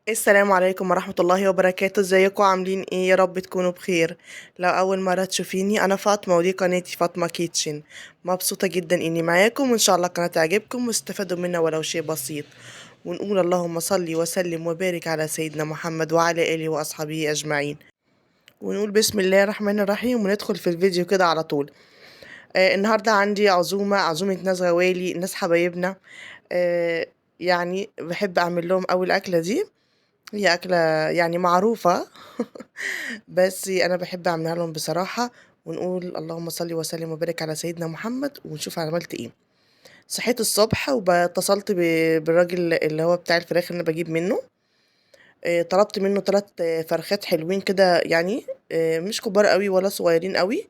السلام عليكم ورحمة الله وبركاته. ازيكم عاملين ايه؟ يا رب تكونوا بخير. لو اول مرة تشوفيني انا فاطمة ودي قناتي فاطمة كيتشن. مبسوطة جدا اني معاكم وان شاء الله القناة تعجبكم واستفادوا منها ولو شيء بسيط. ونقول اللهم صل وسلم وبارك على سيدنا محمد وعلى اله واصحابه اجمعين. ونقول بسم الله الرحمن الرحيم وندخل في الفيديو كده على طول. النهاردة عندي عزومة ناس غوالي، ناس حبايبنا. آه يعني بحب اعمل لهم اول اكلة دي. هي أكلة يعني معروفة بس أنا باحب أعملها لهم بصراحة. ونقول اللهم صل وسلم وبارك على سيدنا محمد ونشوف أنا عملت إيه. صحيت الصبح واتصلت بالراجل اللي هو بتاع الفراخ اللي أنا باجيب منه. طلبت منه 3 فرخات حلوين كده يعني. مش كبار أوي ولا صغيرين أوي.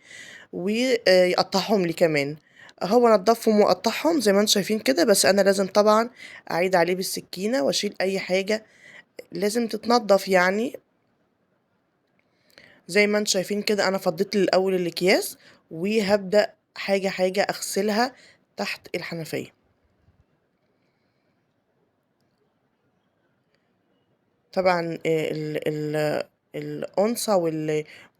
ويقطعهم لي كمان. هو نضفهم وقطعهم زي ما انتم شايفين كده، بس أنا لازم طبعا أعيد عليه بالسكينة وأشيل أي حاجة لازم تتنضف يعني. زي ما انتم شايفين كده انا فضيت الاول الاكياس، وهبدأ حاجة حاجة اغسلها تحت الحنفية. طبعا الأنثى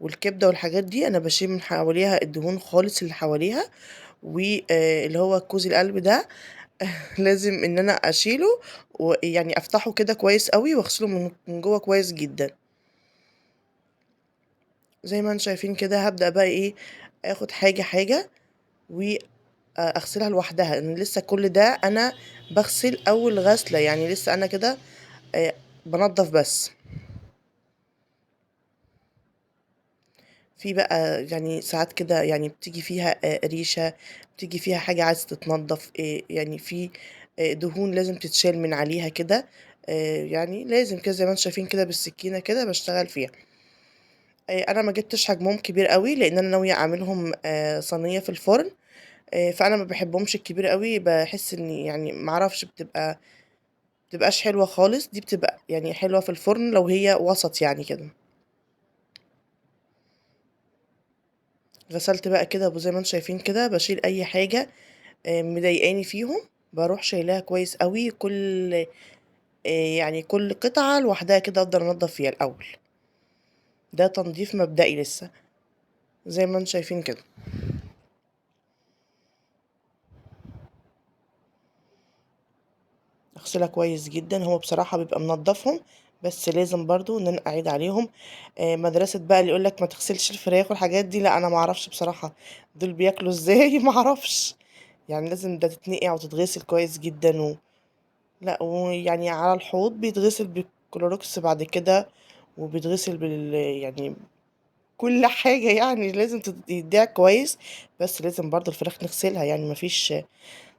والكبدة والحاجات دي انا بشيل من حواليها الدهون خالص اللي حواليها. واللي هو كوز القلب ده لازم ان انا اشيله، ويعني افتحه كده كويس قوي واغسله من جوه كويس جدا. زي ما انتم شايفين كده هبدأ بقى ايه، اخد حاجة حاجة واغسلها لوحدها، ان لسه كل ده انا بغسل اول غسلة يعني، لسه انا كده آه، بنضف بس. في بقى يعني ساعات كده يعني بتيجي فيها ريشة، بتيجي فيها حاجة عايزة تتنضف، يعني في دهون لازم تتشال من عليها كده. يعني لازم كده زي ما انتم شايفين كده بالسكينة كده بشتغل فيها. انا ما جبتش حجمهم كبير قوي لان انا ناوية اعملهم صينية في الفرن. فانا ما بحبهمش الكبير قوي، بحس ان يعني معرفش بتبقاش حلوة خالص. دي بتبقى يعني حلوة في الفرن لو هي وسط يعني كده. غسلت بقى كده وزي ما انتم شايفين كده بشيل اي حاجة مضايقاني فيهم. بروح شايلاها كويس قوي، كل يعني كل قطعة لوحدها كده افضل انضف فيها الاول. ده تنظيف مبدئي لسه زي ما انتم شايفين كده. اغسلها كويس جدا، هو بصراحة بيبقى منضفهم بس لازم برضو ان انا اعيد عليهم. مدرسة بقى اللي يقولك ما تغسلش الفراخ والحاجات دي، لا انا معرفش بصراحة دول بياكلوا ازاي معرفش. يعني لازم ده تتنقع وتتغسل كويس جدا لا، ويعني على الحوض بيتغسل بالكلوروكس بعد كده، وبيتغسل يعني كل حاجة يعني لازم يديها كويس. بس لازم برضو الفراخ نغسلها يعني مفيش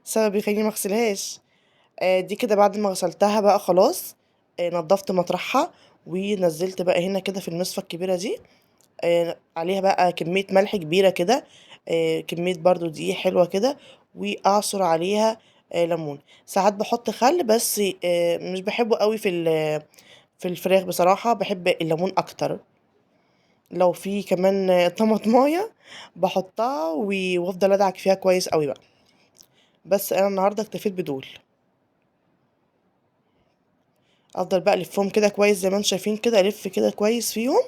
سبب يخليني مغسلهاش. دي كده بعد ما غسلتها بقى خلاص. نضفت مطرحها ونزلت بقى هنا كده في المصفى الكبيرة دي. عليها بقى كمية ملح كبيرة كده. كمية برضو دقيق حلوة كده. واعصر عليها ليمون. ساعات بحط خل بس مش بحبه قوي في الفراخ بصراحة، بحب الليمون اكتر. لو في كمان طماطمايه بحطها وافضل ادعك فيها كويس قوي بقى. بس انا النهارده اكتفيت بدول. افضل بقى الفهم كده كويس زي ما انتم شايفين كده، الف كده كويس فيهم.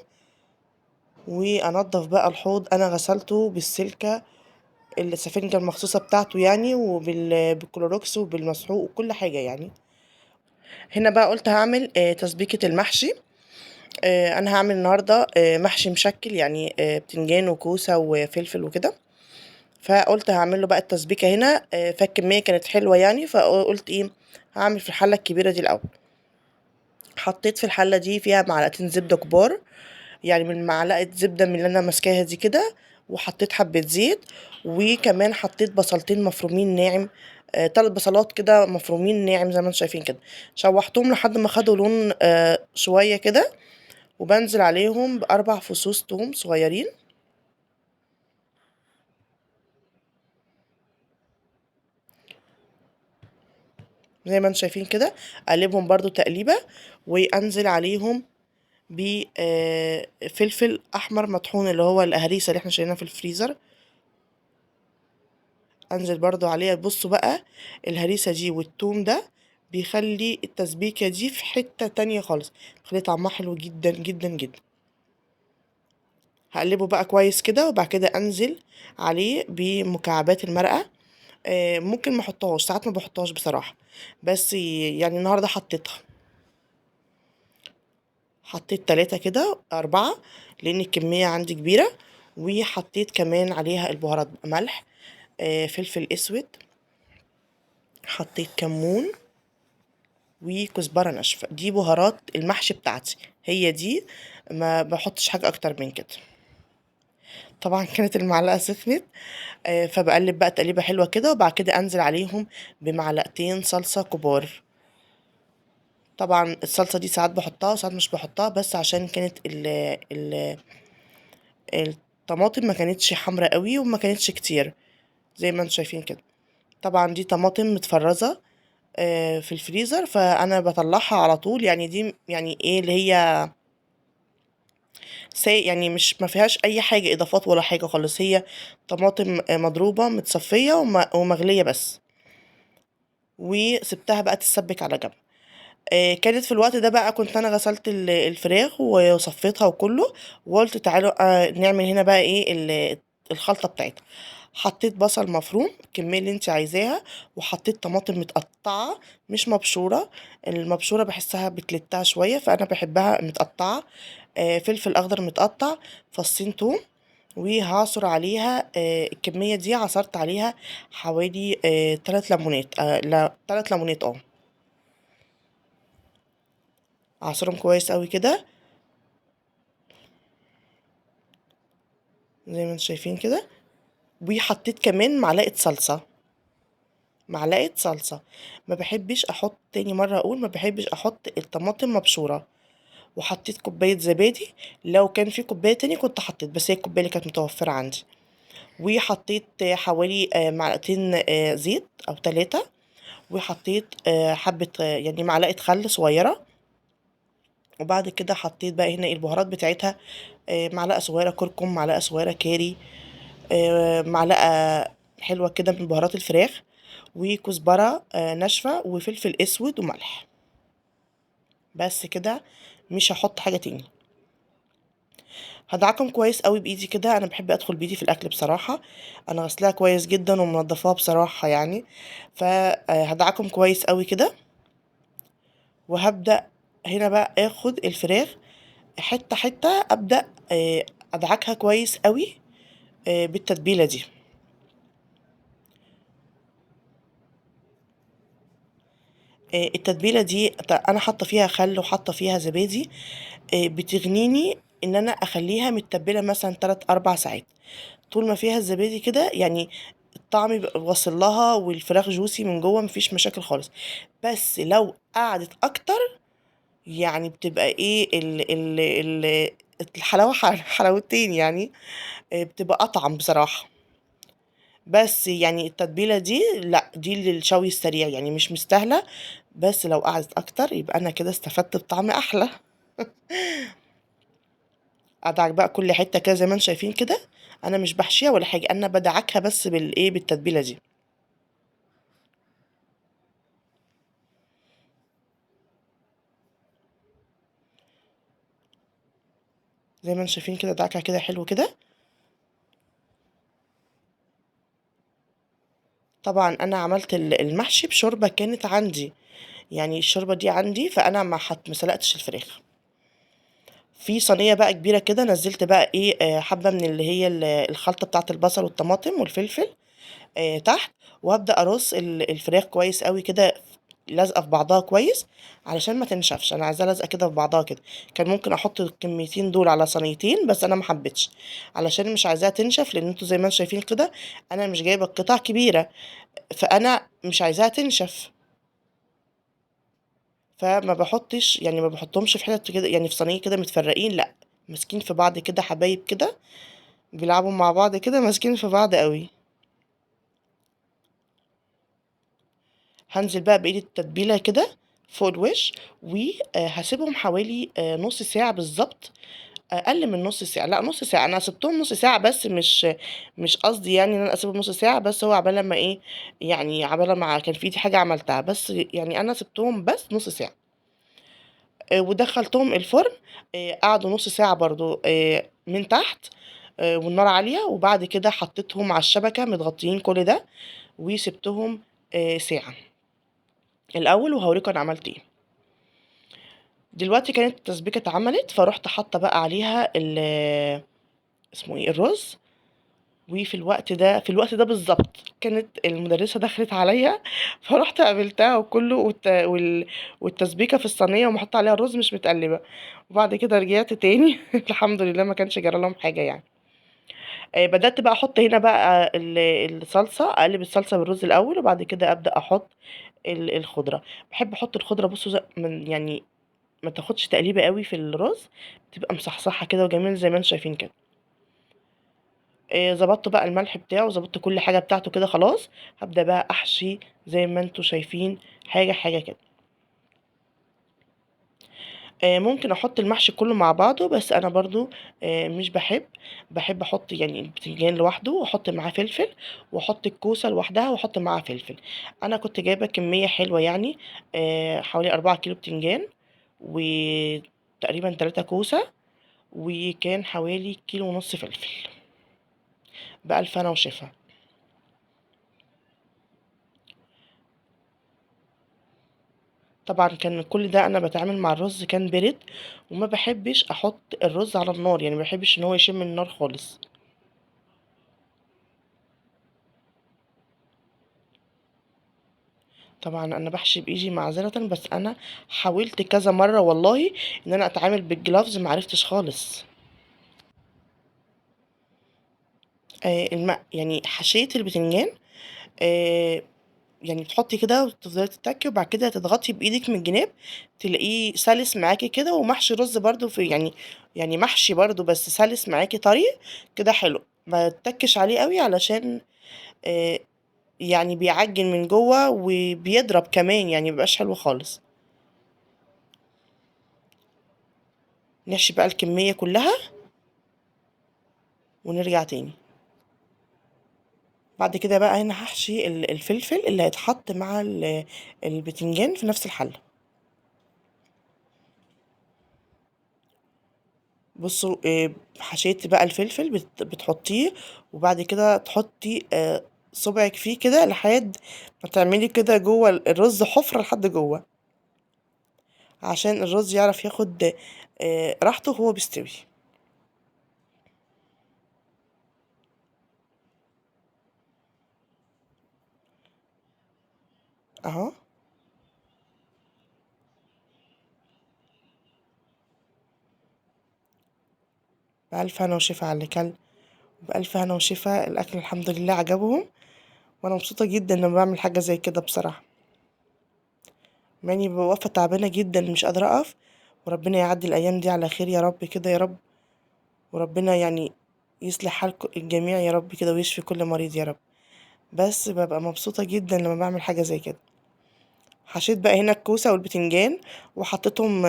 وانضف بقى الحوض انا غسلته بالسلكه، السفنجه المخصوصه بتاعته يعني، بالكلوروكس وبالمسحوق وكل حاجه يعني. هنا بقى قلت هعمل تسبيكه المحشي. انا هعمل النهارده محشي مشكل يعني، بتنجان وكوسه وفلفل وكده. فقلت هعمل له بقى التسبيكه هنا. فالكميه كانت حلوه يعني، فقلت ايه، هعمل في الحله الكبيره دي الاول. حطيت في الحله دي فيها معلقتين زبده كبار، يعني من معلقه زبده من اللي انا ماسكاها دي كده. وحطيت حبه زيت. وكمان حطيت بصلتين مفرومين ناعم. 3 بصلات كده مفرومين ناعم زي ما انتم شايفين كده. شوحتهم لحد ما خدوا لون شويه كده. وبنزل عليهم ب4 فصوص توم صغيرين. زي ما انتم شايفين كده. اقلبهم برضو تقليبه. وانزل عليهم بفلفل احمر مطحون اللي هو الهريسه اللي احنا شايلينها في الفريزر. انزل برضو عليها. بصوا بقى الهريسه دي والثوم ده بيخلي التسبيكة دي في حتة تانية خالص، بيخلي طعمها حلو جدا جدا جدا. هقلبه بقى كويس كده، وبعد كده انزل عليه بمكعبات المرقة. ممكن ما احطهاش، ساعات ما بحطهاش بصراحة، بس يعني النهاردة حطيتها. حطيت 3 كده 4، لان الكمية عندي كبيرة. وحطيت كمان عليها البهارات بقى، ملح، فلفل اسود، حطيت كمون وكزبرة ناشفة. دي بهارات المحشي بتاعتي، هي دي، ما بحطش حاجة اكتر من كده. طبعا كانت المعلقة سخنت، فبقلب بقى تقليبة حلوة كده، وبعد كده انزل عليهم بمعلقتين صلصة كبار. طبعا الصلصة دي ساعات بحطها وساعات مش بحطها، بس عشان كانت ال الطماطم ما كانتش حمرا قوي وما كانتش كتير زي ما انتم شايفين كده. طبعا دي طماطم متفرزة في الفريزر، فانا بطلعها على طول. يعني دي يعني ايه اللي هي يعني مش ما فيهاش اي حاجة اضافات ولا حاجة خالص، هي طماطم مضروبة متصفية ومغلية بس. وسبتها بقى تتسبك على جنب. كانت في الوقت ده بقى كنت انا غسلت الفراخ وصفيتها وكله، وقلت تعالوا نعمل هنا بقى ايه الخلطة بتاعتها. حطيت بصل مفروم الكمية اللي انت عايزاها، وحطيت طماطم متقطعة مش مبشورة. المبشورة بحسها بتلتها شوية، فانا بحبها متقطعة. فلفل اخضر متقطع، فصين توم. وهعصر عليها الكمية دي عصرت عليها حوالي 3 ليمونات، لا 3 ليمونات عصرهم كويس قوي كده زي ما انتم شايفين كده. وحطيت كمان معلقة صلصة، معلقة صلصة. ما بحبش احط، تاني مرة اقول، ما بحبش احط الطماطم مبشورة. وحطيت كوباية زبادي، لو كان في كوباية تاني كنت حطيت، بس هي الكوباية اللي كانت متوفرة عندي. وحطيت حوالي معلقتين زيت او 3. وحطيت حبة يعني معلقة خل صغيرة. وبعد كده حطيت بقى هنا البهارات بتاعتها، معلقة صغيرة كركم، معلقة صغيرة كاري، معلقة حلوة كده من بهارات الفراخ، وكزبرة ناشفة، وفلفل اسود وملح. بس كده، مش هحط حاجة تاني. هدعكم كويس قوي بايدي كده، انا بحب ادخل بايدي في الاكل بصراحة. انا غسلاها كويس جدا ومنضفاها بصراحة يعني. فهدعكم كويس قوي كده. وهبدأ هنا بقى اخد الفراخ حتة حتة، ابدأ ادعكها كويس قوي بالتتبيلة دي. التتبيلة دي انا حاطة فيها خل وحاطة فيها زبادي، بتغنيني ان انا اخليها متبلة مثلا 3 4 ساعات. طول ما فيها الزبادي كده يعني الطعم بيبقى واصل لها، والفراخ جوسي من جوه، مفيش مشاكل خالص. بس لو قعدت اكتر يعني بتبقى ايه الحلاوة حلاوتين يعني، بتبقى اطعم بصراحة. بس يعني التتبيلة دي لا، دي للشوي السريع يعني مش مستاهلة. بس لو قعدت اكتر يبقى انا كده استفدت بطعم احلى. ادعك بقى كل حتة كده زي ما انتم شايفين كده. انا مش بحشيها ولا حاجة، انا بدعكها بس بالايه بالتتبيلة دي. زي ما انتم شايفين كده، دعكها كده حلو كده. طبعا انا عملت المحشي بشوربة كانت عندي، يعني الشوربة دي عندي، فانا ما سلقتش الفراخ. في صينية بقى كبيرة كده نزلت بقى ايه حبة من اللي هي الخلطة بتاعة البصل والطماطم والفلفل تحت. وابدا ارص الفراخ كويس قوي كده، لازقه في بعضها كويس، علشان ما تنشفش. انا عايزاها لازقه كده في بعضها كده. كان ممكن احط الكميتين دول على صينيتين، بس انا ما حبيتش، علشان مش عايزاها تنشف، لان انتوا زي ما انتم شايفين كده انا مش جايبه قطع كبيره، فانا مش عايزاها تنشف. فما بحطش يعني ما بحطهمش في حتت كده يعني في صينيه كده متفرقين، لا، ماسكين في بعض كده حبايب كده، بيلعبوا مع بعض كده ماسكين في بعض قوي. هنزل بقى بقية التتبيلة كده فوق الوش، وهسيبهم حوالي نص ساعة بالظبط أقل من نُص ساعة، لأ نُص ساعة، أنا سِبتهم نُص ساعة بس مش قصدي يعني إن أنا أسيبهم نُص ساعة، بس هو عقبال لمّا إيه، يعني عقبال ما كان في إيدي حاجة عملتها، بس يعني أنا سِبتهم بس نُص ساعة. ودخّلتهم الفرن، قعدوا نُص ساعة برضه من تحت والنار عالية، وبعد كده حطيتهم على الشبكة متغطيين كل ده، وسِبتهم ساعة الأول وهاوريكم أنا عملت إيه. دلوقتي كانت التسبيكة اتعملت، فرُحت حاطة بقى عليها اسمه إيه، الرز. في الوقت ده بالضبط كانت المُدرسة دخلت عليَّ، فرُحت قابلتها وكُلّه والتسبيكة في الصينية ومحطّوط عليها الرز مش متقلّبة، وبعد كده رجعت تاني الحمد لله ما كانش جرى لهم حاجة يعني. بدأت بقى أحُط هنا بقى الصلصة، أقلّب الصلصة بالرز الأول وبعد كده أبدأ أحُط الخضرة. باحب أحُط الخضرة بُصّوا يعني ما تاخدش تقليبة أوي في الرز، تبقى مصحصحة كده وجميل زي ما أنتم شايفين كده. ضبطت بقى الملح بتاعه وضبطت كل حاجة بتاعته كده خلاص، هابدأ بقى أحشي زي ما أنتم شايفين حاجة، حاجة كده. ممكن أحُط المحشي كلّه مع بعضه، بس أنا برضه مش باحب أحُط يعني البتنجان لوحده وأحُط معاه فلفل، وأحُط الكوسة لوحدها وأحُط معاها فلفل. أنا كنت جايبة كمية حلوة يعني، حوالي 4 كيلو بتنجان، وتقريبًا 3 كوسة، وكان حوالي كيلو ونُص فلفل، بألف هنا وشفا. طبعًا كان كل ده أنا باتعامل مع الرز كان بِرِد، وما باحبش أحُط الرز على النار، يعني ما باحبش إن هو يشم النار خالص. طبعًا أنا باحشي بإيدي معذرةً، بس أنا حاولت كذا مرّة والله إن أنا أتعامل بالجلافز ما عرفتش خالص. يعني حاشية البتنجان، آآ يعني بتحطّي كده وتفضلي تتّكي وبعد كده تضغطي بإيدِك من الجناب، تلاقيه سَلِس معاكِ كده ومحشي رز برضه يعني محشي برضه بس سَلِس معاكِ طري، كده حلو. ما تتّكِّش عليه أوي علشان آآ يعني بيعجِّن من جوّه وبيضرب كمان، يعني ما بيبقاش حلو خالص. نحشي بقى الكمية كلّها ونرجع تاني. بعد كده بقى هنا هاحشي الفلفل اللي هيتحط مع البتنجان في نفس الحلة. بُصّوا، حشيتِ بقى الفلفل بتحطّيه وبعد كده تحطّي صُبعِك فيه كده لحد ما تعملي كده جوّه الرز حُفرة لحد جوّه، عشان الرز يعرف ياخد راحته وهو بيستوي. أهو، بألف هنا وشفا على اللي كَل، وبألف هنا وشفا الأكل الحمد لله عجبهم، وأنا مبسوطة جدًا لمّا باعمل حاجة زي كده بصراحة. مع إني بابقى واقفة تعبانة جدًا مش قادرة أقف، وربنا يعدّي الأيام دي على خير يا رب كده يا رب، وربنا يعني يصلح حال الجميع يا رب كده ويشفي كل مريض يا رب. بس بابقى مبسوطة جدًا لمّا باعمل حاجة زي كده. حشيت بقى هنا الكوسة والبتنجان وحطيتهم،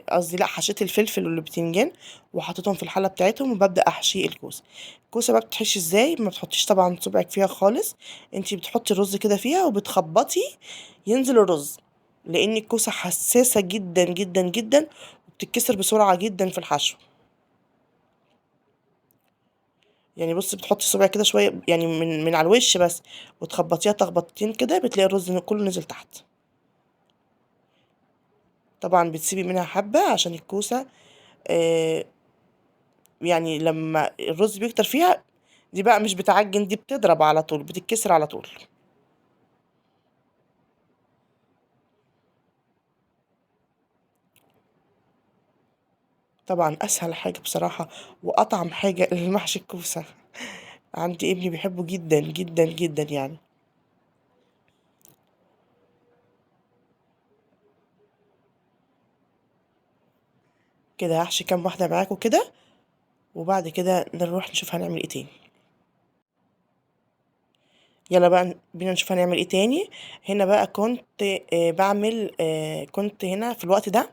قصدي لأ، حشيت الفلفل والبتنجان وحطيتهم في الحلة بتاعتهم وبابدأ أحشي الكوسة. الكوسة بقى بتتحشي إزاي؟ ما بتحطيش طبعًا صُبعِك فيها خالص، أنتِ بتحطي الرز كده فيها وبتخبطي ينزل الرز، لإن الكوسة حساسة جدًا، جدًا، جدًا، وبتتكسر بسرعة جدًا في الحشو. يعني بُصّي بتحطي صباعِك كده شوية يعني من على الوش بس، وتخبطيها تخبطتين كده بتلاقي الرز كلّه نزل تحت. طبعًا بتسيبي منها حبّة عشان الكوسة، آآ يعني لمّا الرز بيكتر فيها دي بقى مش بتعجِّن، دي بتضرب على طول، بتتكسر على طول. طبعًا أسهل حاجة بصراحة وأطعم حاجة المحشي الكوسة، عندي ابني بيحبه جدًا، جدًا، جدًا يعني. كده هاحشي كام واحدة معاكم كده، وبعد كده نروح نشوف هنعمل إيه تاني. يلا بقى بينا نشوف هنعمل ايه تاني. هنا بقى كنت بعمل كنت هنا في الوقت ده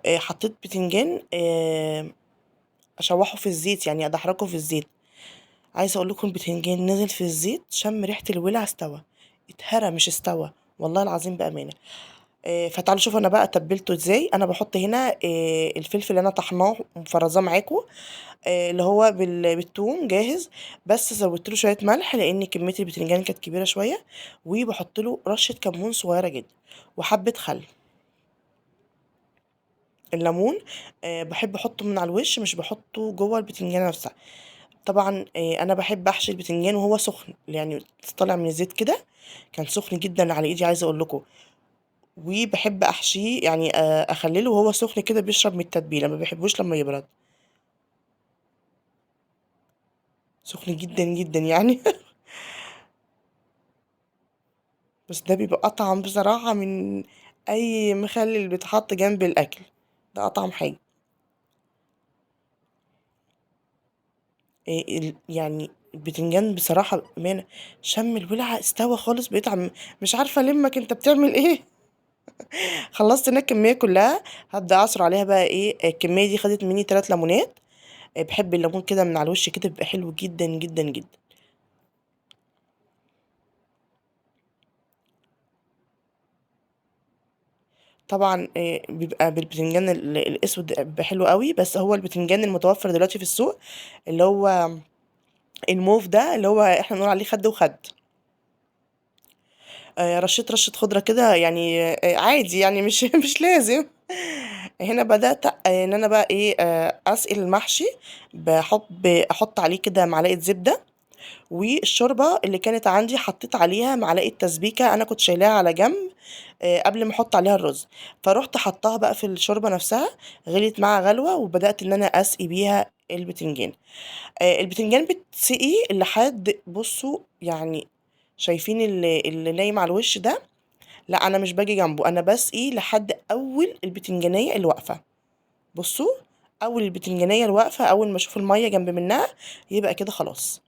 حطيت بتنجان اشوحه في الزيت، يعني ادحرجه في الزيت. عايزه اقول لكم البتنجان نزل في الزيت شم ريحه الولع، استوى، اتهرى مش استوى، والله العظيم بامانه. فتعالوا شوفوا انا بقى تبلته ازاي. انا بحط هنا الفلفل اللي انا طحناه ومفرزاه معاكم، اللي هو بالثوم جاهز، بس زودت له شويه ملح لان كميه البتنجان كانت كبيره شويه، وبحط له رشه كمون صغيره جدا وحبه خل. الليمون بحب احطه من على الوش، مش بحطه جوه البتنجانه نفسها. طبعا انا بحب احشي البتنجان وهو سخن، يعني طالع من الزيت كده، كان سخن جدا على ايدي عايزه اقول لكم. وبحب احشيه يعني اخلله وهو سخن كده بيشرب من التتبيله، ما بحبوش لما يبرد، سخن جدا جدا يعني. بس ده بيبقى اطعم بصراحه من اي مخلل بيتحط جنب الاكل، ده اطعم حاجه. يعني البتنجان بصراحه بامانه شم الولعه، استوى خالص، بقيت مش عارفه المك انت بتعمل ايه. خلصت هنا الكميه كلها، هبدا اعصر عليها بقى ايه. الكميه دي خدت مني 3 ليمونات. بحب الليمون كده من على الوش كده، بيبقى حلو جدا جدا جدا. طبعا بيبقى بالبتنجان الاسود بيبقى حلو قوي، بس هو البتنجان المتوفر دلوقتي في السوق اللي هو الموف ده، اللي هو احنا بنقول عليه خد وخد. رشيت رشة خضرة كده يعني، عادي يعني، مش مش لازم. هنا بدأت ان انا بقى ايه اسقي المحشي. احط عليه كده معلقة زبدة، والشوربة اللي كانت عندي حطيت عليها معلقة تسبيكة انا كنت شايلاها على جنب قبل ما احط عليها الرز. فروحت حطها بقى في الشوربة نفسها، غليت معاها غلوة، وبدأت ان انا اسقي بيها البتنجان. البتنجان بتسقي لحد، بصوا يعني، شايفين اللي نايم على الوش ده؟ لا انا مش باجي جنبه، انا بسقي لحد اول البتنجانيه اللي واقفه. بصوا، اول البتنجانيه اللي واقفه، اول ما اشوف الميه جنب منها يبقى كده خلاص.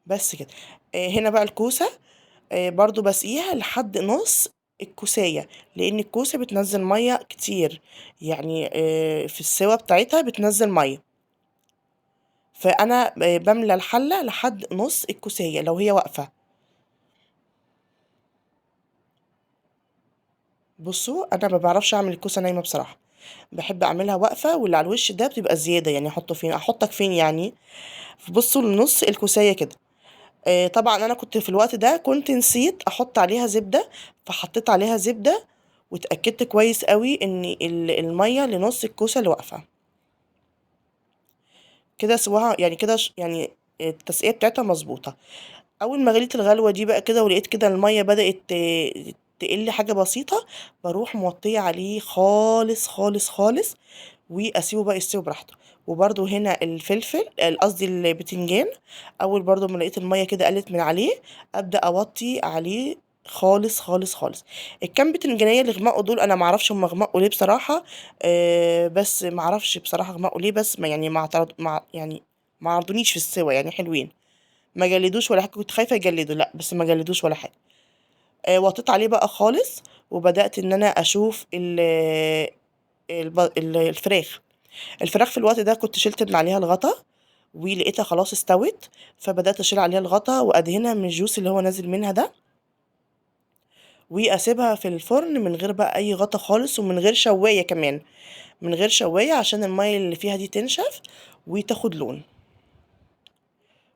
بس كده. هنا بقى الكوسه، برضو بسقيها لحد نص الكوسايه، لان الكوسه بتنزل ميه كتير، يعني في السوا بتاعتها بتنزل ميه. فانا بملى الحله لحد نص الكوسايه لو هي واقفه. بصوا انا ما بعرفش اعمل الكوسه نايمه بصراحه، بحب اعملها واقفه، واللي على الوش ده بتبقى زياده، يعني احطه فين، احطك فين يعني. بصوا لنص الكوسايه كده. طبعا انا كنت في الوقت ده كنت نسيت احط عليها زبده، فحطيت عليها زبده، واتاكدت كويس قوي ان الميه لنص الكوسه اللي واقفه كده سواها، يعني كده يعني التسقيه بتاعتها مظبوطه. اول ما غليت الغلوه دي بقى كده، ولقيت كده الميه بدات تقل حاجه بسيطه، بروح موطيه عليه خالص خالص خالص، واسيبه بقى يستوي براحته. وبرده هنا الفلفل، قصدي البتنجان، اول برضو ما لقيت الميه كده قلت من عليه، ابدا اوطي عليه خالص خالص خالص. الكام بتنجانيه اللي غمقوا دول انا معرفش هم غمقوا ليه بصراحه، بس معرفش بصراحه غمقوا ليه، بس ما يعني ما يعني ما عرضونيش في السوا، يعني حلوين، ما جلدوش ولا حاجه، كنت خايفه يجلدوا، لا بس ما جلدوش ولا حاجه. وطيت عليه بقى خالص، وبدات ان انا اشوف الفراخ. الفراخ في الوقت ده كنت شلت من عليها الغطا، ولقيتها خلاص استوت، فبدات اشيل عليها الغطا وادهنها من الجوس اللي هو نازل منها ده، واسيبها في الفرن من غير بقى اي غطا خالص، ومن غير شوايه كمان، من غير شوايه عشان الميه اللي فيها دي تنشف وتاخد لون.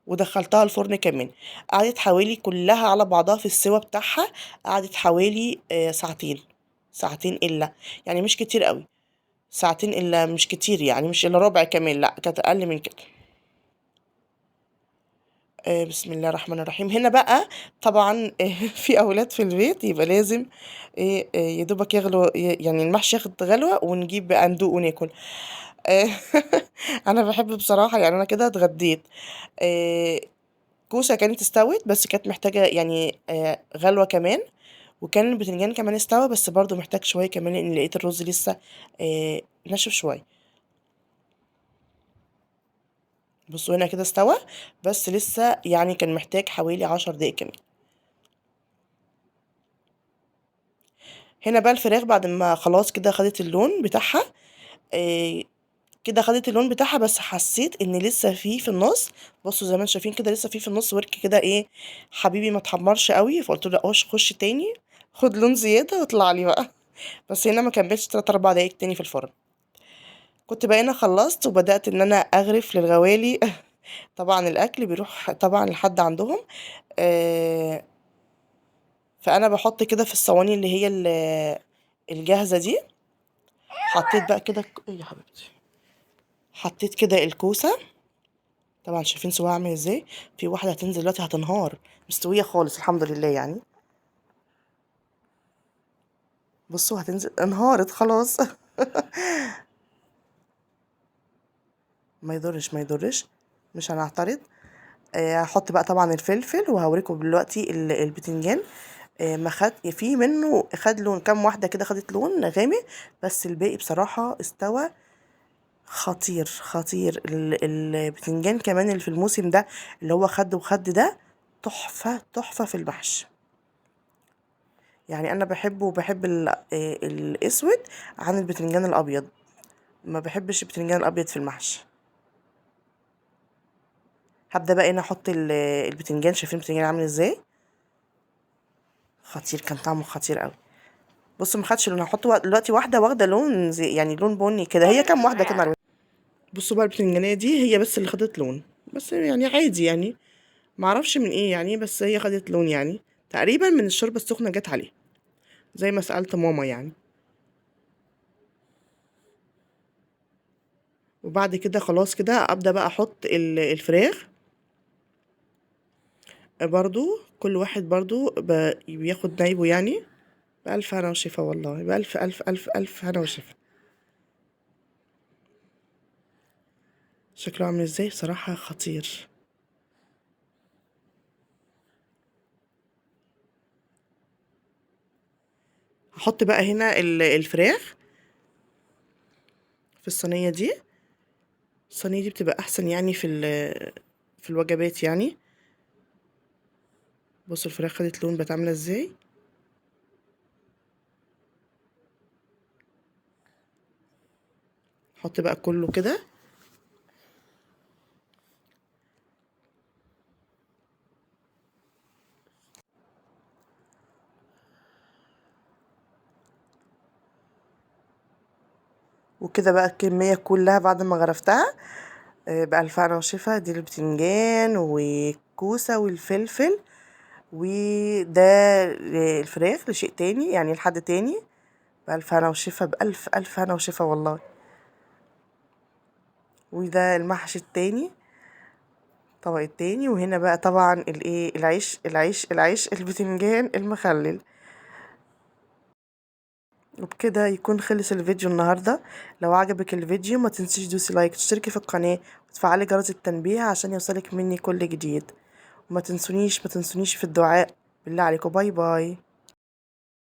ودخلتها الفرن كمان، قعدت حوالي كلها على بعضها في السوا بتاعها، قعدت حوالي ساعتين، ساعتين الا، يعني مش كتير قوي، ساعتين الا مش كتير، يعني مش الا ربع كمان، لا كانت اقل من كده. بسم الله الرحمن الرحيم. هنا بقى طبعا في اولاد في البيت، يبقى لازم ايه يا دوبك يغلو، يعني المحشي ياخد غلوه ونجيب بقى ندوق وناكل. آه، انا بحب بصراحه، يعني انا كده اتغديت. آه، كوسه كانت استوت، بس كانت محتاجه يعني غلوه كمان، وكان البتنجان كمان استوى، بس برضو محتاج شويه كمان لان لقيت الرز لسه ناشف شويه. بصوا هنا كده استوى، بس لسه يعني كان محتاج حوالي 10 دقايق كمان. هنا بقى الفراخ بعد ما خلاص كده خدت اللون بتاعها، كده خدت اللون بتاعها، بس حسيت ان لسه في النص. بصوا زي ما انتم شايفين كده لسه في النص ورك كده، ايه حبيبي ما تحمرش قوي. فقلت له خش تاني، خد لون زياده واطلع لي بقى. بس هنا ما كملتش 3 4 دقايق تاني في الفرن. كنت بقى هنا خلصت وبدات ان انا اغرف للغوالي. طبعا الاكل بيروح طبعا لحد عندهم. آه فانا بحط كده في الصواني اللي هي الجاهزه دي. حطيت بقى كده ايه يا حبيبتي، حطيت كده الكوسه. طبعا شايفين سواها عامل ازاي. في واحده هتنزل دلوقتي هتنهار، مستويه خالص الحمد لله يعني. بصوا هتنزل انهارت خلاص. ما يضرش ما يضرش، مش هنعترض. هحط بقى طبعا الفلفل، وهوريكم دلوقتي البتنجان. ما خد في منه، خد لون كام واحده كده خدت لون غامق، بس الباقي بصراحه استوى خطير خطير. البتنجان كمان اللي في الموسم ده اللي هو خد وخد ده تحفه تحفه في المحشي. يعني انا بحبه وبحب الاسود عن البتنجان الابيض. ما بحبش البتنجان الابيض في المحشي. هبدا بقى هنا احط البتنجان. شايفين البتنجان عامل ازاي، خطير، كان طعمه خطير قوي. بصوا ما خدش لون، هحط دلوقتي واحده واخده لون زي يعني لون بني كده. هي كام واحده كده. بصوا بقى البتنجانيه دي هي بس اللي خدت لون، بس يعني عادي يعني. معرفش من ايه يعني، بس هي خدت لون يعني تقريبا من الشوربه السخنه جت عليه، زي ما سالت ماما يعني. وبعد كده خلاص كده ابدا بقى احط الفراخ. برضو كل واحد برضو بياخد نايبه يعني. بألف هنا وشفا والله، بألف ألف ألف ألف هنا وشفا. شكله عامل ازاي صراحة خطير. هحط بقى هنا الفراخ في الصينية دي. الصينية دي بتبقى أحسن يعني في الوجبات يعني. بصوا الفراخ خدت لون بقت عاملة ازاي. هحط بقى كله كده. وكده بقى الكمية كلها بعد ما غرفتها. بألف هنا وشفا. دي البتنجان والكوسة والفلفل، وده الفراخ لشيء تاني يعني لحد تاني. بألف هنا وشفا، بألف ألف هنا وشفا والله. وده المحشي التاني، الطبق التاني. وهنا بقى طبعا الايه العيش البتنجان المخلل. وبكده يكون خلص الفيديو النهاردة. لو عجبك الفيديو ما تنسيش دوسي لايك، تشتركي في القناة، وتفعلي جرس التنبيه عشان يوصلك مني كل جديد. وما تنسونيش في الدعاء. بالله عليكم، باي باي.